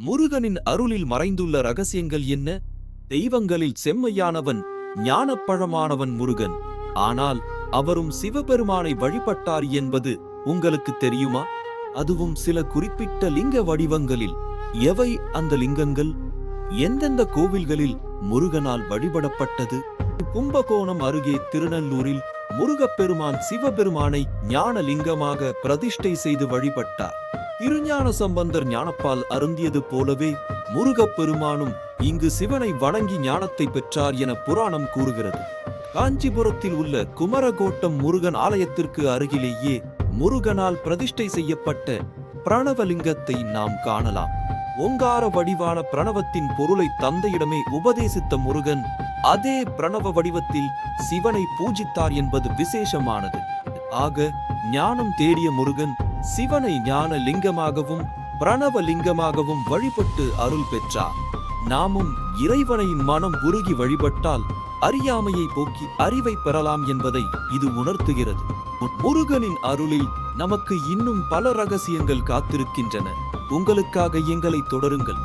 முருகனின் அருளில் மறைந்துள்ள ரகசியங்கள் என்ன? தெய்வங்களில் செம்மையானவன், ஞானப்பழமானவன் முருகன். ஆனால் அவரும் சிவபெருமானை வழிபட்டார் என்பது உங்களுக்கு தெரியுமா? அதுவும் சில குறிப்பிட்ட லிங்க வடிவங்களில். எவை அந்த லிங்கங்கள்? எந்தெந்த கோவில்களில் முருகனால் வழிபடப்பட்டது? கும்பகோணம் அருகே திருநல்லூரில் முருகப்பெருமான் சிவபெருமானை ஞான லிங்கமாக பிரதிஷ்டை செய்து வழிபட்டார். திருஞான சம்பந்தர் ஞானப்பால் அருந்தியது போலவே முருகப்பெருமானும் இங்கு சிவனை வணங்கி ஞானத்தை பெற்றார் என புராணம் கூறுகிறது. காஞ்சிபுரத்தில் உள்ள குமரகோட்டம் முருகன் ஆலயத்திற்கு அருகிலேயே முருகனால் பிரதிஷ்டை செய்யப்பட்ட பிரணவலிங்கத்தை நாம் காணலாம். ஓங்கார வடிவான பிரணவத்தின் பொருளை தந்தையிடமே உபதேசித்த முருகன் அதே பிரணவ வடிவத்தில் சிவனை பூஜித்தார் என்பது விசேஷமானது. ஆக ஞானம் தேடிய முருகன் சிவனை ஞான லிங்கமாகவும் பிரணவ லிங்கமாகவும் வழிபட்டு அருள் பெற்றார். நாமும் இறைவனை மனம் உருகி வழிபட்டால் அறியாமையை போக்கி அறிவை பெறலாம் என்பதை இது உணர்த்துகிறது. முருகனின் அருளில் நமக்கு இன்னும் பல ரகசியங்கள் காத்திருக்கின்றன. உங்களுக்காக எங்களை தொடருங்கள்.